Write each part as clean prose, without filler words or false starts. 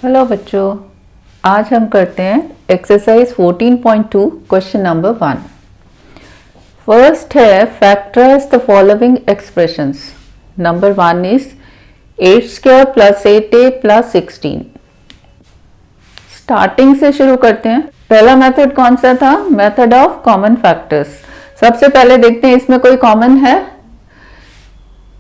Hello बच्चों, आज हम करते हैं एक्सरसाइज 14.2 क्वेश्चन नंबर 1। फर्स्ट है factorise the following expressions. Number 1 is 8 square plus 8a plus 16। Starting से शुरू करते हैं। पहला मेथड कौन सा था? Method of common factors. सबसे पहले देखते हैं इसमें कोई कॉमन है।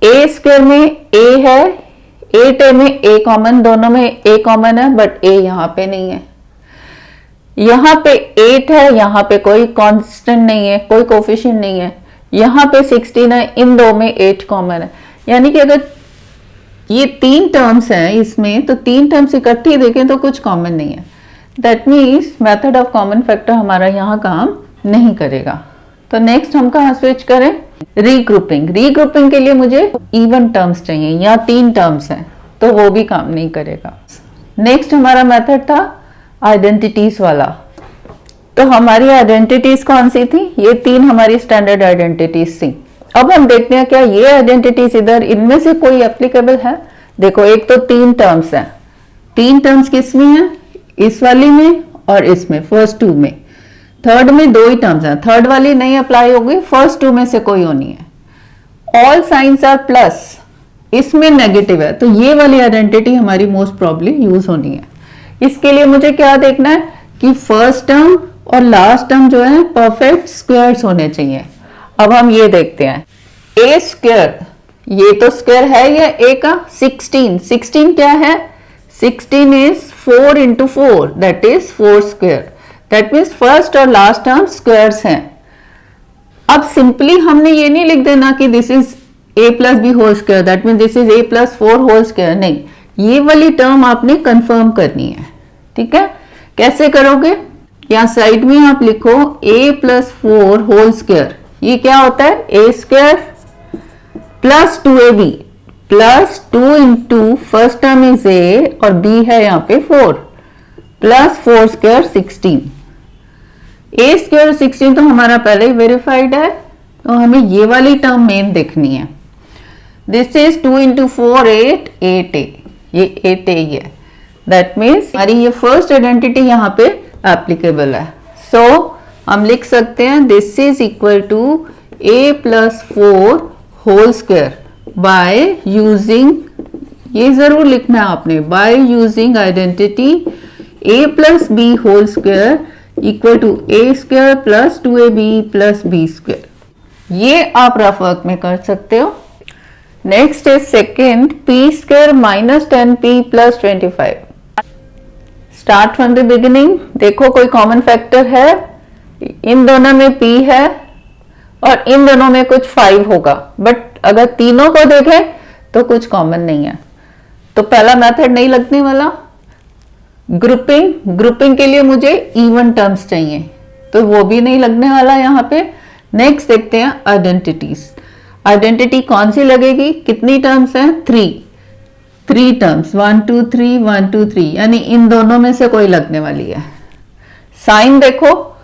ए स्क्वायर में a है, 8a में a कॉमन, दोनों में a कॉमन है, बट a यहां पे नहीं है। यहां पे 8 है, यहां पे कोई कांस्टेंट नहीं है, कोई कोफिशिएंट नहीं है। यहां पे 16 है, इन दो में 8 कॉमन है। यानी कि अगर ये तीन टर्म्स हैं इसमें, तो तीन टर्म्स इकट्ठी देखें तो कुछ कॉमन नहीं है। That means method of common factor हमारा यहां काम नहीं करेगा। तो नेक्स्ट हम कहां स्विच करें? रीग्रुपिंग। रीग्रुपिंग के लिए मुझे इवन टर्म्स चाहिए, या तीन टर्म्स हैं, तो वो भी काम नहीं करेगा। नेक्स्ट हमारा मेथड था आइडेंटिटीज वाला। तो हमारी आइडेंटिटीज कौन सी थी? ये तीन हमारी स्टैंडर्ड आइडेंटिटीज थी। अब हम देखते हैं क्या ये आइडेंटिटीज इधर इनमें से कोई एप्लीकेबल है। देखो, एक तो तीन टर्म्स हैं। तीन टर्म्स किस में है? इस वाली में और इसमें, फर्स्ट टू में। थर्ड में दो ही टर्म्स हैं, थर्ड वाली नहीं अप्लाई होगी, फर्स्ट टू में से कोई होनी है। ऑल साइंस आर प्लस, इसमें नेगेटिव है, तो ये वाली आइडेंटिटी हमारी मोस्ट प्रॉब्ली यूज होनी है। इसके लिए मुझे क्या देखना है कि फर्स्ट टर्म और लास्ट टर्म जो है परफेक्ट स्क्वायर्स होने चाहिए। अब हम ये देखते हैं। ए स्क्वायर, ये तो स्क्वायर है या ए का? 16 क्या है? 16 is 4 into 4, that is 4 square. That means first और लास्ट टर्म स्क्वायर्स हैं। अब सिंपली हमने ये नहीं लिख देना कि this is a plus B whole square, that means this is a plus 4 whole square. नहीं, ये वाली टर्म आपने कंफर्म करनी है। ठीक है, कैसे करोगे? यहाँ साइड में आप लिखो a प्लस 4 होल स्क्वायर। ये क्या होता है? a square plus 2ab plus 2 into first term is a और b है यहाँ पे 4 प्लस 4 स्क्वायर 16। a स्क्वायर 16 तो हमारा पहले ही वेरीफाइड है, तो हमें ये वाली टर्म मेन देखनी है। दिस इज 2 इंटू 4 8a, ये 8a ही है। दैट मीन्स हमारी ये फर्स्ट आइडेंटिटी यहाँ पे एप्लीकेबल है। सो हम लिख सकते हैं this is equal to a plus 4 whole square by using, ये जरूर लिखना है आपने, by using identity a plus B whole square equal to a square plus 2ab plus b square. ये आप रफ वर्क में कर सकते हो। Next is second, p square minus 10p plus 25। Start from the beginning. देखो कोई common factor है, इन दोनों में p है और इन दोनों में कुछ 5 होगा, बट अगर तीनों को देखें तो कुछ कॉमन नहीं है, तो पहला मेथड नहीं लगने वाला। ग्रुपिंग के लिए मुझे इवन टर्म्स चाहिए, तो वो भी नहीं लगने वाला यहाँ पे। नेक्स्ट देखते हैं आइडेंटिटीज। आइडेंटिटी कौन सी लगेगी? कितनी टर्म्स हैं? 3 टर्म्स, 1 2 3 1 2 3, यानी इन दोनों में से कोई लगने वाली है। साइन देखो,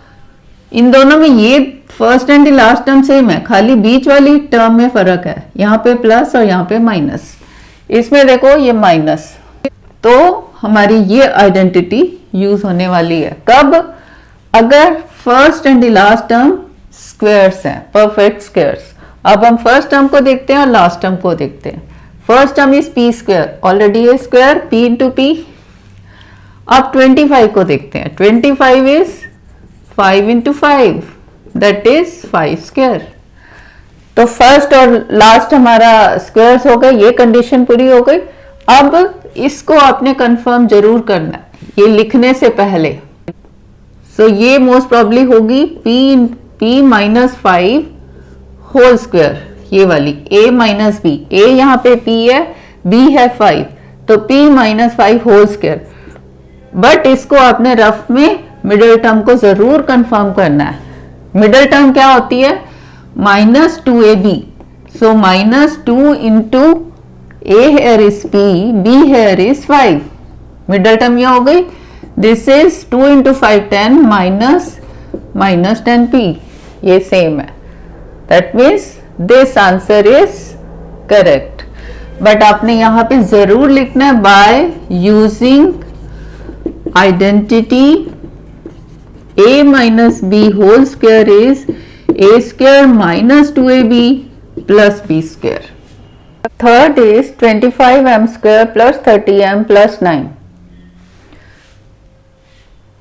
इन दोनों में ये first and last term same है, खाली बीच वाली टर्म में फर्क है, यहाँ पे प्लस और यहाँ पे माइनस। इसमें देखो ये माइनस, तो हमारी ये आइडेंटिटी यूज होने वाली है। कब? अगर first and last term squares हैं, परफेक्ट स्क्वायर्स। अब हम फर्स्ट टर्म को देखते हैं और लास्ट टर्म को देखते हैं। First term is p square, already है स्क्वायर, p इंटू p। अब 25 को देखते हैं। 25 is 5 into 5, that is 5 square. तो फर्स्ट और लास्ट हमारा स्क्वायर्स हो गए, ये कंडीशन पूरी हो गई। अब इसको आपने कंफर्म जरूर करना है, ये लिखने से पहले। सो ये मोस्ट प्रॉब्ली होगी p माइनस 5 होल स्क्वायर, ये वाली a माइनस बी। a यहाँ पे p है, b है 5, तो p minus 5 whole square. But इसको आपने रफ में मिडिल टर्म को जरूर कंफर्म करना है। मिडिल टर्म क्या होती है? Minus 2ab, so minus 2 into a here is p, b here is 5। Middle term ये हो गई। This is 2 into 5 10 minus 10p, ये सेम है। That means this answer is correct. But आपने यहाँ पे जरूर लिखना है by using identity a minus b whole square is a square minus 2ab plus b square. Third is 25m square plus 30m plus 9.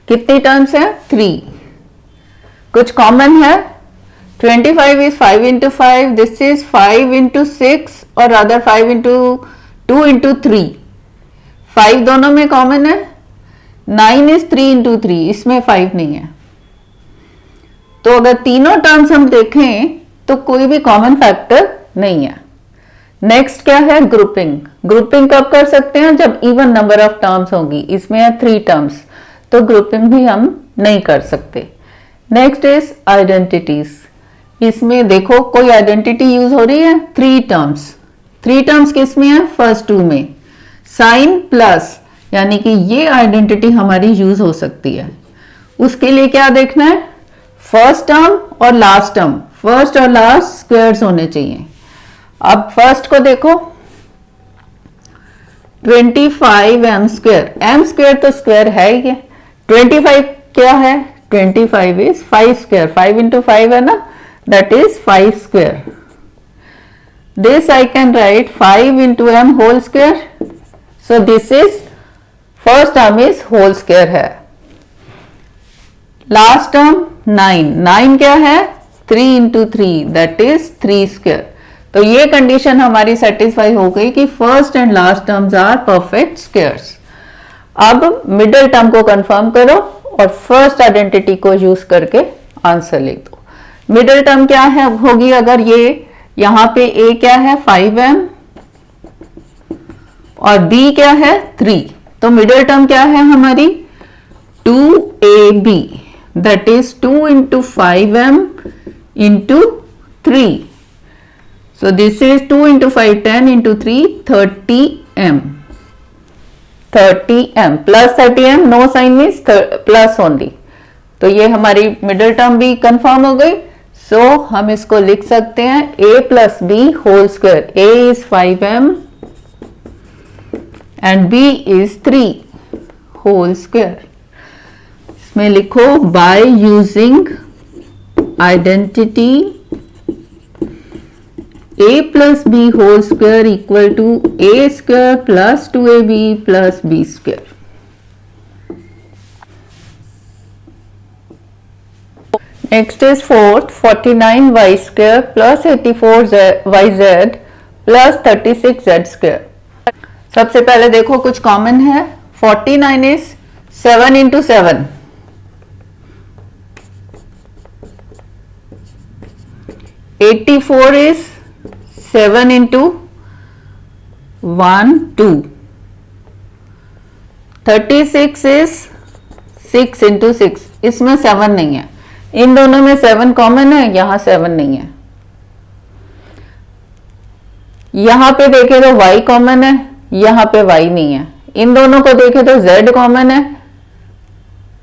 कितनी terms है? 3. कुछ common है? 25 is 5 into 5, this is 5 into 6 और rather 5 into 2 into 3. 5 दोनों में common है. 9 is 3 into 3, इसमें 5 नहीं है. तो अगर तीनों टर्म्स हम देखें तो कोई भी कॉमन फैक्टर नहीं है. नेक्स्ट क्या है? ग्रुपिंग. ग्रुपिंग कब कर सकते हैं? जब इवन नंबर ऑफ टर्म्स होगी. इसमें है 3 टर्म्स, तो ग्रुपिंग भी हम नहीं कर सकते. Next is identities. इसमें देखो कोई आइडेंटिटी यूज हो रही है. 3 टर्म्स. 3 टर्म्स किस में है? फर्स्ट 2 में. साइन प्लस, यानी कि ये आइडेंटिटी हमारी यूज हो सकती है. उसके लिए क्या देखना है? फर्स्ट टर्म और लास्ट टर्म, फर्स्ट और लास्ट स्क्वायर्स होने चाहिए. अब फर्स्ट को देखो, 25m स्क्वायर. m स्क्वायर तो स्क्वायर है ही. 25 क्या है? 25 इज 5 स्क्वायर. 5 into 5 है ना, that is 5 square. This I can write 5 into m whole square. So this is first term is whole square है. Last term 9. 9 क्या है? 3 into 3, that is 3 square. तो ये कंडीशन हमारी सेटिस्फाई हो गई कि first and last terms are perfect squares. अब मिडिल टर्म को कंफर्म करो और फर्स्ट आइडेंटिटी को यूज करके आंसर लिख दो. मिडिल टर्म क्या है होगी? अगर ये यहां पे a क्या है? 5m और b क्या है? 3. तो मिडिल टर्म क्या है हमारी? 2ab, that is 2 into 5m into 3. So this is 2 into 5, 10 into 3, 30m. 30m plus 30m, no sign means plus only. तो ये हमारी मिडिल टर्म भी कंफर्म हो गई. सो हम इसको लिख सकते हैं a plus b whole square. a is 5m and b is 3 whole square. इसमें लिखो by using identity a plus b whole square equal to a square plus 2ab plus b square. Next is fourth, 49y square plus 84yz plus 36z square. सबसे पहले देखो कुछ common है. 49 is 7 into 7. 84 is 7 into 1, 2. 36 is 6 into 6. इसमें 7 नहीं है. इन दोनों में 7 कॉमन है, यहां 7 नहीं है. यहां पे देखे तो y कॉमन है, यहां पे y नहीं है. इन दोनों को देखे तो z कॉमन है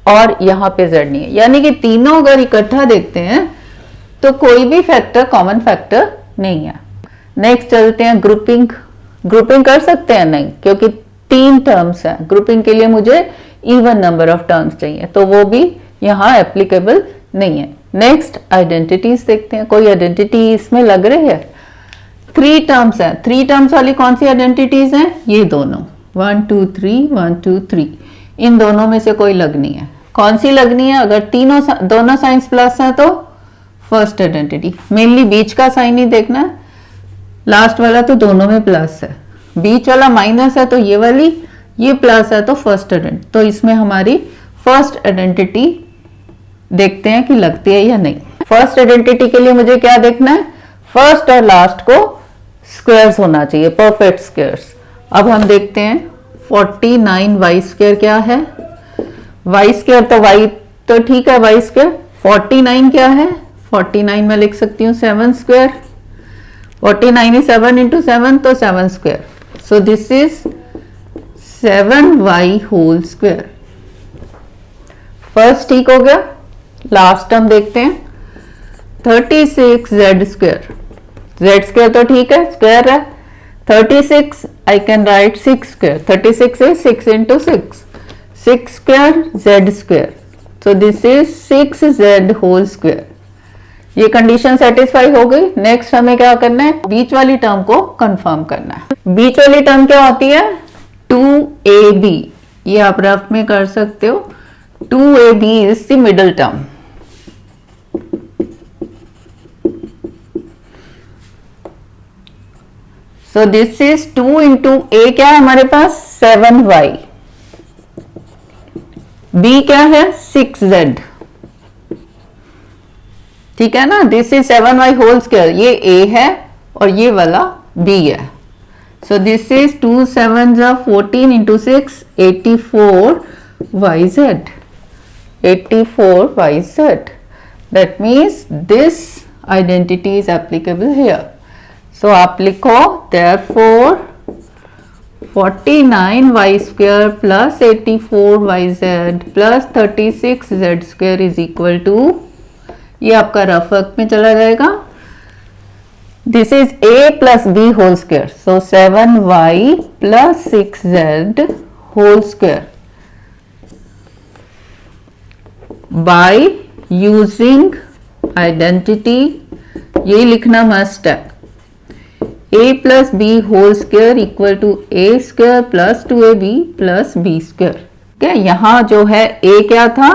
और यहां पे z नहीं है. यानी कि तीनों अगर इकट्ठा देखते हैं तो कोई भी फैक्टर कॉमन फैक्टर नहीं है. नेक्स्ट चलते हैं ग्रुपिंग. ग्रुपिंग कर सकते हैं? नहीं, क्योंकि 3 टर्म्स है. ग्रुपिंग के लिए मुझे इवन नंबर ऑफ टर्म्स चाहिए, तो वो भी यहाँ एप्लीकेबल नहीं है. नेक्स्ट आइडेंटिटीज देखते हैं. कोई आइडेंटिटी इसमें लग रही है? 3 टर्म्स है. 3 टर्म्स वाली कौन सी आइडेंटिटीज हैं? ये दोनों 1 2 3 1 2 3. इन दोनों में से कोई लगनी है. कौन सी लगनी है? अगर दोनों साइंस प्लस है तो फर्स्ट आइडेंटिटी. मेनली बीच का साइन ही देखना है. लास्ट वाला तो दोनों में प्लस है, बीच वाला माइनस है तो ये वाली, ये प्लस है तो फर्स्ट आइडेंटिटी. तो इसमें हमारी फर्स्ट आइडेंटिटी देखते हैं कि लगती है या नहीं. फर्स्ट आइडेंटिटी के लिए मुझे क्या देखना है? फर्स्ट और लास्ट को स्क्वायर्स होना चाहिए, परफेक्ट स्क्वायर्स. अब हम देखते हैं 49y स्क्वायर क्या है? y स्क्वायर तो y तो ठीक है, y स्क्वायर. 49 क्या है? 49 में लिख सकती हूँ 7 स्क्वायर. 49 is 7 into 7 तो 7 square. So this is 7y whole square. First ठीक हो गया. लास्ट टर्म देखते हैं 36z स्क्वायर. z स्क्वायर तो ठीक है, स्क्वायर है. 36 I can write 6 square. 36 is 6 into 6. 6 square z square, so this is 6z whole square. ये कंडीशन सेटिस्फाई हो गई। नेक्स्ट हमें क्या करना है, बीच वाली टर्म को कंफर्म करना है। बीच वाली टर्म क्या होती है, 2ab, ये आप रफ में कर सकते हो। 2ab is the middle term. So this is 2 into a, क्या है हमारे पास 7y, b क्या है 6z, ठीक है ना। This is 7y whole square, ये a है और ये वाला b है। So this is 2 7 14 into 6 84yz, 84yz। That means this identity is applicable here. So आप लिखो therefore 49y square plus 84yz plus 36z square is equal to, ये आपका रफ वर्क में चला जाएगा, this is a plus b whole square, so 7y plus 6z whole square by using identity, ये लिखना must है, a plus B whole square equal to a square plus 2ab plus b square. ठीक है, यहां जो है a क्या था,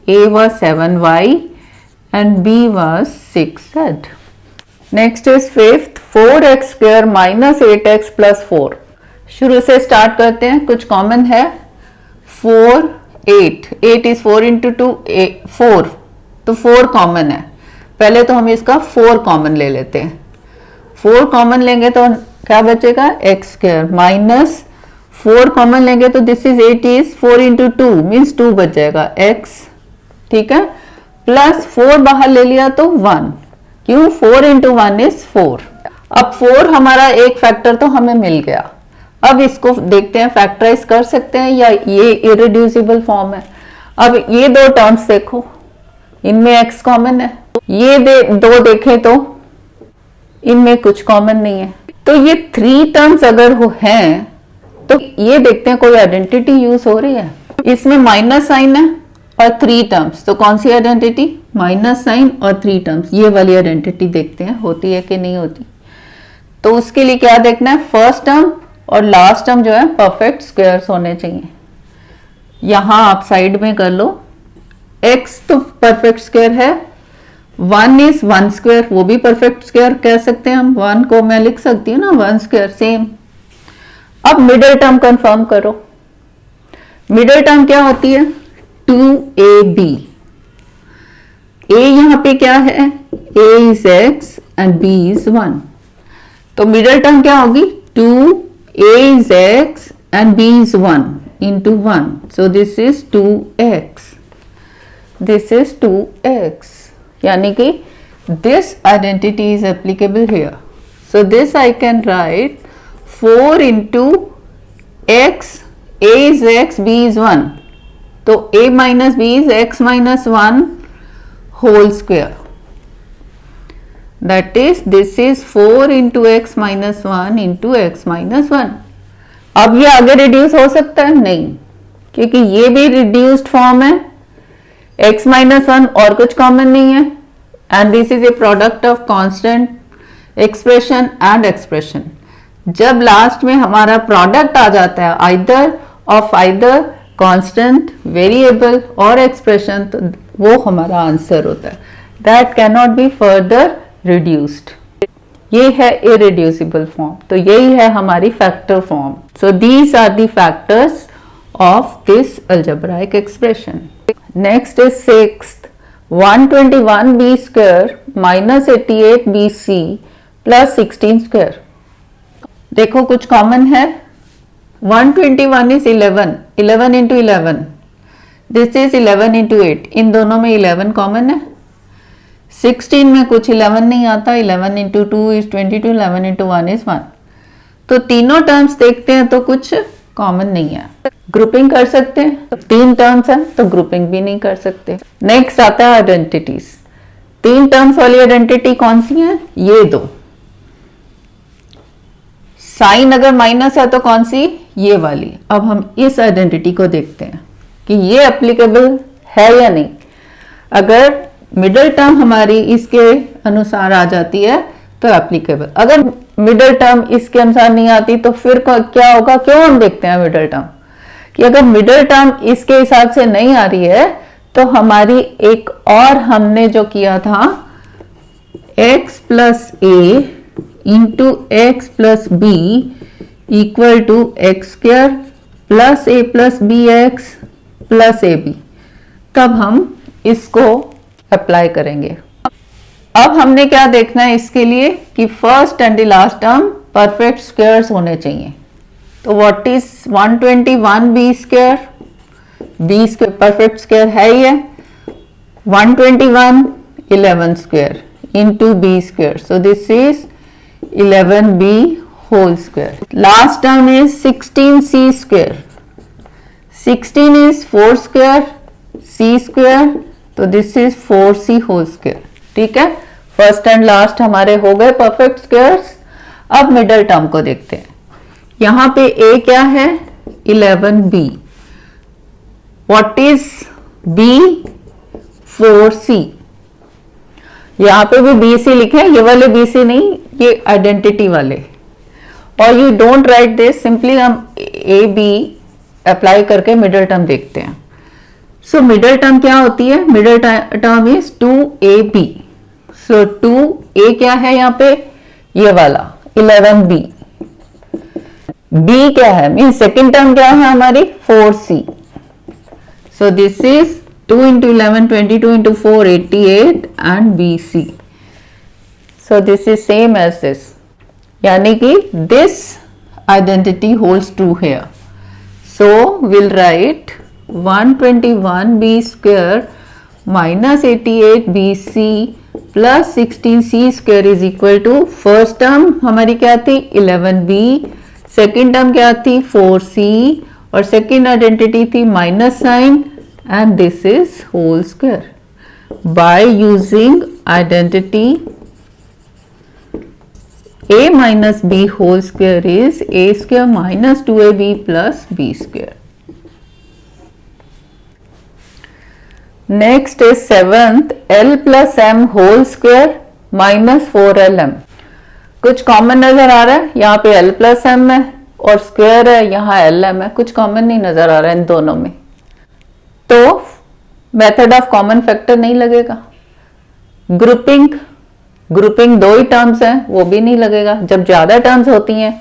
a was 7y and b was 6z. Next is fifth, 4x square minus 8x plus 4. शुरू से स्टार्ट करते हैं, कुछ कॉमन है, 4 8, 8 is 4 into 2 4, तो 4 कॉमन है। पहले तो हम इसका 4 कॉमन ले लेते हैं। 4 कॉमन लेंगे तो क्या बचेगा, x स्क्वायर माइनस 4 कॉमन लेंगे तो this is 8 is 4 into 2 means 2 बच जाएगा x, ठीक है, प्लस 4 बाहर ले लिया तो 1, क्यों 4 इंटू 1 इज 4। अब 4 हमारा एक फैक्टर तो हमें मिल गया। अब इसको देखते हैं फैक्टराइज कर सकते हैं या ये इरेड्यूसिबल फॉर्म है। अब ये दो टर्म्स देखो, इनमें x कॉमन है, ये दो देखें तो इनमें कुछ कॉमन नहीं है। तो ये 3 टर्म्स अगर हैं तो ये देखते हैं कोई आइडेंटिटी यूज हो रही है। इसमें माइनस साइन है और 3 टर्म्स, तो कौन सी आइडेंटिटी, माइनस साइन और 3 टर्म्स, ये वाली आइडेंटिटी देखते हैं होती है कि नहीं होती। तो उसके लिए क्या देखना है, फर्स्ट टर्म और लास्ट टर्म जो है परफेक्ट स्क्वायर्स होने चाहिए। यहां आप साइड में कर लो, x तो परफेक्ट स्क्वायर है, 1 इज 1 स्क्वायर, वो भी परफेक्ट स्क्वायर कह सकते हैं हम, 1 को मैं लिख सकती हूँ ना 1 स्क्वायर सेम। अब मिडिल टर्म कंफर्म करो, मिडिल टर्म क्या होती है, 2ab, a यहां पे क्या है, a is x and b is 1, तो मिडिल टर्म क्या होगी, 2a is x and b is 1 into 1, so this is 2x, this is 2x, यानी कि this identity is applicable here. So this I can write 4 into x, a is x, b is 1. तो a minus b is x minus 1 whole square. That is, this is 4 into x minus 1 into x minus 1. अब ये आगे reduce हो सकता है, नहीं, क्योंकि ये भी रिड्यूस्ड फॉर्म है, x minus 1 और कुछ कॉमन नहीं है, and this is a product of constant expression and expression. जब लास्ट में हमारा प्रोडक्ट आ जाता है either constant, variable और expression, तो वो हमारा आंसर होता है, that cannot be further reduced. ये है irreducible form, तो यही है हमारी factor form. So these are the factors of this algebraic expression. Next is sixth, 121b square minus 88bc plus 16 square. देखो कुछ कॉमन है, 121 is 11, 11 into 11, this is 11 into 8, इन दोनों में 11 कॉमन है। 16 में कुछ 11 नहीं आता, 11 into 2 is 22, 11 into 1 is 1, तो तीनों टर्म्स देखते हैं तो कुछ कॉमन नहीं है। ग्रुपिंग कर सकते हैं, 3 टर्म्स हैं तो ग्रुपिंग भी नहीं कर सकते। नेक्स्ट आता है आइडेंटिटीज। 3 टर्म्स वाली आइडेंटिटी कौन सी है, ये दो। साइन अगर माइनस है तो कौन सी, ये वाली। अब हम इस आइडेंटिटी को देखते हैं। कि ये एप्लीकेबल है या नहीं। अगर मिडिल टर्म हमारी इसके अनुसार आ जाती है तो एप्लीकेबल, अगर मिडिल टर्म इसके अनुसार नहीं आती तो फिर क्या होगा। क्यों हम देखते हैं मिडिल टर्म, कि अगर मिडिल टर्म इसके हिसाब से नहीं आ रही है तो हमारी एक और हमने जो किया था x plus a into x plus b equal to x square plus a plus b x plus a b, तब हम इसको अप्लाई करेंगे। अब हमने क्या देखना है इसके लिए कि first and the last term perfect squares होने चाहिए। तो what is 121 b square, b square perfect square है ही है। 121 11 square into b square, so this is 11b whole square. Last term is 16c square, 16 is 4 square c square, तो this is 4c whole square। ठीक है, first and last हमारे हो गए perfect squares. अब मिडल टर्म को देखते हैं। यहां पे a क्या है 11b, what is b 4c, यहां पे भी BC लिखे, ये वाले BC नहीं, ये आइडेंटिटी वाले। और you don't write this, simply हम AB अप्लाई करके मिडिल टर्म देखते हैं। सो मिडिल टर्म क्या होती है, middle term is 2AB। So 2A क्या है यहाँ पे, ये वाला 11B। B क्या है, मीन सेकेंड टर्म क्या है हमारी 4C। So this is 2 into 11 22 into 4 88 and BC. So this is same as this, यानी कि this identity holds true here. So we'll write 121 B square minus 88 BC plus 16C square is equal to first term हमारी क्या थी 11B, second term क्या थी 4C और second identity थी minus sign and this is whole square. By using identity a minus b whole square is a square minus 2ab plus b square. Next is 7th l plus m whole square minus 4lm। कुछ common नजर आ रहा है, यहाँ पे l plus m है और square है, यहाँ lm है, कुछ कॉमन नहीं नजर आ रहा है इन दोनों में, तो मेथड ऑफ कॉमन फैक्टर नहीं लगेगा। ग्रुपिंग दो ही टर्म्स हैं, वो भी नहीं लगेगा। जब ज्यादा टर्म्स होती हैं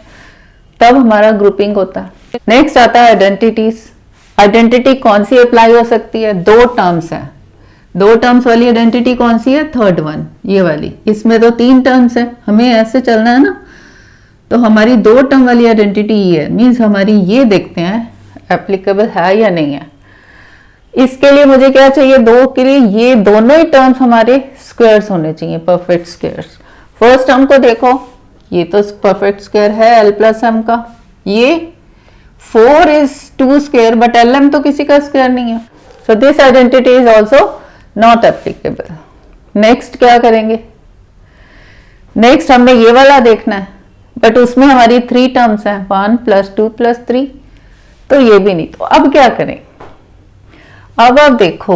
तब हमारा ग्रुपिंग होता है। नेक्स्ट आता है आइडेंटिटीज। आइडेंटिटी कौन सी अप्लाई हो सकती है, दो टर्म्स है, दो टर्म्स वाली आइडेंटिटी कौन सी है, थर्ड वन, ये वाली। इसमें तो तीन टर्म्स है, हमें ऐसे चलना है ना, तो हमारी दो टर्म वाली आइडेंटिटी ये है, मीन्स हमारी ये देखते हैं एप्लीकेबल है या नहीं है। इसके लिए मुझे क्या चाहिए, दो के लिए ये दोनों ही टर्म्स हमारे स्क्वायर्स होने चाहिए, परफेक्ट स्क्वायर्स। फर्स्ट टर्म को देखो, ये तो परफेक्ट स्क्वायर है l प्लस m का, ये 4 is 2 स्क्वायर बट lm तो किसी का स्क्वायर नहीं है, so this identity is also not applicable. Next क्या करेंगे, नेक्स्ट हमने ये वाला देखना है, बट उसमें हमारी 3 टर्म्स हैं, 1 + 2 + 3, तो ये भी नहीं। तो अब क्या करें, अब आप देखो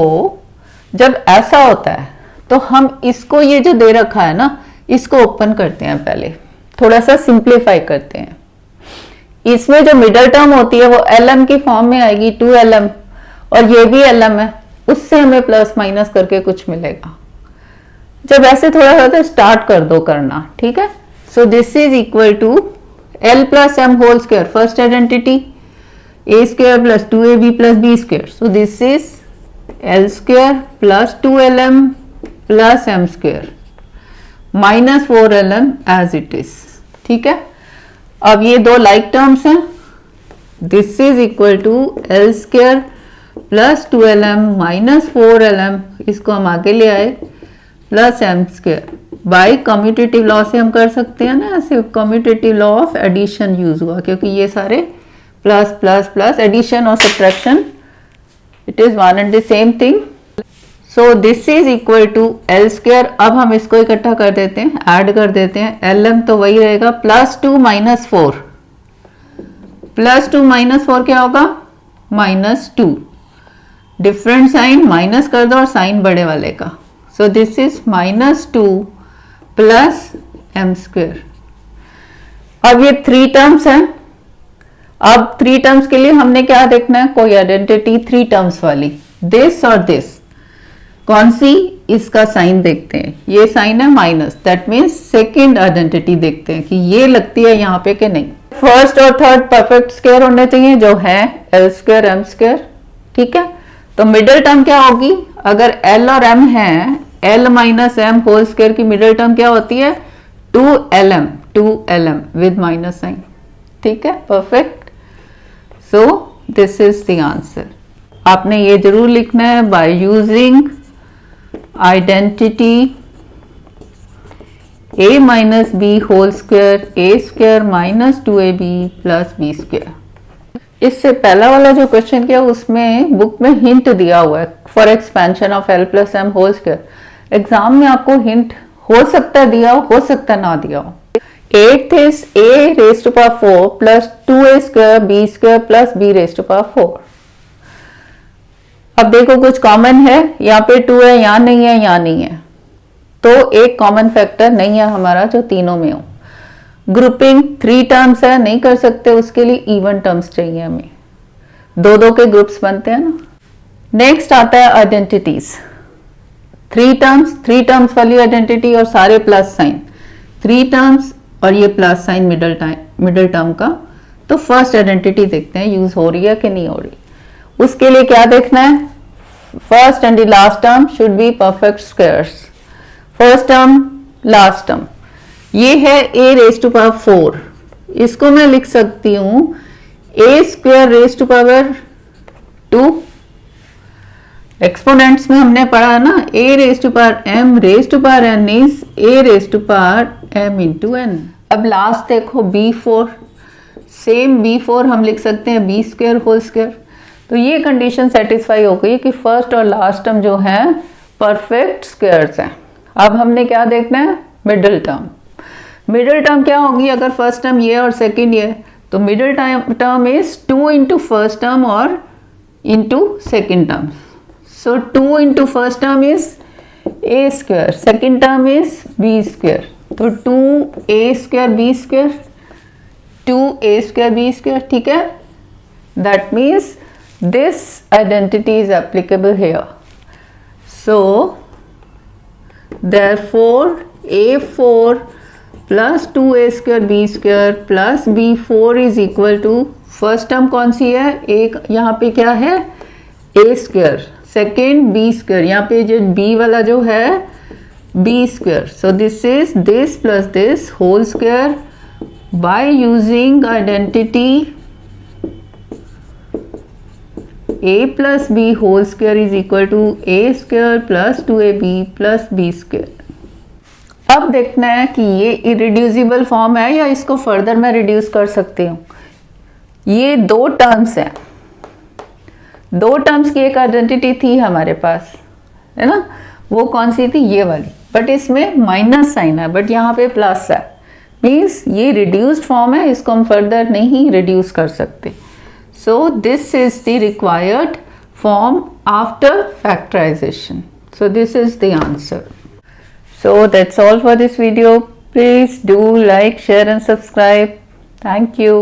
जब ऐसा होता है तो हम इसको, ये जो दे रखा है ना, इसको ओपन करते हैं, पहले थोड़ा सा सिंप्लीफाई करते हैं। इसमें जो मिडल टर्म होती है वो lm की फॉर्म में आएगी, 2lm, और ये भी lm है, उससे हमें प्लस माइनस करके कुछ मिलेगा। जब ऐसे थोड़ा सा स्टार्ट कर दो करना, ठीक है। So this is equal to l + m whole square, first identity a square plus 2ab plus b square, so this is l square plus 2lm plus m square minus 4lm as it is, ठीक है। अब ये दो like terms हैं, this is equal to l square plus 2lm minus 4lm, इसको हम आगे ले आए, plus m square। By commutative law से हम कर सकते हैं ना, ऐसे commutative law of addition use हुआ, क्योंकि ये सारे प्लस प्लस प्लस, एडिशन और subtraction, it is one and the same thing. So this is equal to l square. अब हम इसको इकट्ठा कर देते हैं, ऐड कर देते हैं, lm तो वही रहेगा, +2 - 4, +2 - 4 क्या होगा, -2, डिफरेंट साइन माइनस कर दो और साइन बड़े वाले का, सो this is -2 plus m square. अब ये 3 टर्म्स हैं। अब 3 टर्म्स के लिए हमने क्या देखना है, कोई आइडेंटिटी 3 टर्म्स वाली, दिस और दिस, कौन सी, इसका साइन देखते हैं। ये साइन है minus, that means second identity देखते हैं कि ये लगती है यहाँ पे कि नहीं। फर्स्ट और थर्ड परफेक्ट स्क्वायर होने चाहिए जो है l स्क्वायर m स्क्वायर, ठीक है। तो मिडिल टर्म क्या होगी, अगर l और m है, l minus m whole square की मिडिल टर्म क्या होती है, 2lm विद माइनस साइन, ठीक है, perfect. So this is the answer. आपने ये जरूर लिखना है, by using identity a minus b whole square a square minus 2ab plus b square. इससे पहला वाला जो क्वेश्चन किया उसमें बुक में हिंट दिया हुआ है for expansion of l plus m whole square. Exam में आपको हिंट हो सकता है दिया हो सकता है ना दिया हो। 8th is a raised to power 4 plus 2a square b square plus b raised to power 4। अब देखो कुछ कॉमन है, यहाँ पे 2 है, यहाँ नहीं है, यहाँ नहीं है, तो एक कॉमन फैक्टर नहीं है हमारा जो तीनों में हो। ग्रुपिंग 3 टर्म्स है, नहीं कर सकते, उसके लिए इवन टर्म्स चाहिए हमें, 2-2 के ग्रुप्स बनते हैं ना। नेक्स्ट आता है आइडेंटिटीज, 3 टर्म्स वाली आइडेंटिटी और सारे प्लस साइन, 3 टर्म्स और ये प्लस साइन मिडिल टर्म का। तो फर्स्ट आइडेंटिटी देखते हैं यूज हो रही है कि नहीं हो रही। उसके लिए क्या देखना है, first and the last term should be perfect squares. First term last term, ये है a रेज टू पावर 4, इसको मैं लिख सकती हूं a square raise to power 2। Exponents में हमने पढ़ा ना, a raise to power m raise to power n is a raise to power m into n। अब लास्ट देखो b4, सेम b4 हम लिख सकते हैं b स्क्वायर होल स्क्वायर। तो ये कंडीशन सेटिस्फाई हो गई कि फर्स्ट और लास्ट टर्म जो है परफेक्ट स्क्वायर्स हैं। अब हमने क्या देखना है, मिडिल टर्म। मिडिल टर्म क्या होगी, अगर फर्स्ट टर्म ये और सेकंड ये, तो middle term is 2 into first term और into second term. So 2 into first term is a square, second term is b square, तो 2a square b square, 2a square b square, ठीक है। That means this identity is applicable here. So therefore a4 plus 2a square b square plus b4 is equal to, first term कौन सी है, एक यहाँ पे क्या है a square, second b square, यहाँ पे जो b वाला जो है b square. So this is this plus this whole square by using identity a plus B whole square is equal to a square plus 2ab plus b square. अब देखना है कि ये इरिड्यूसिबल फॉर्म है या इसको फर्दर मैं reduce कर सकती हूँ। ये 2 टर्म्स हैं, 2 टर्म्स की एक आइडेंटिटी थी हमारे पास, है ना, वो कौन सी थी, ये वाली, बट इसमें माइनस साइन है, बट यहाँ पे प्लस है, मीन्स ये रिड्यूस्ड फॉर्म है, इसको हम फर्दर नहीं रिड्यूस कर सकते। So this is the required form after factorization. So this is the answer. So that's all for this video. Please do like, share and subscribe. Thank you.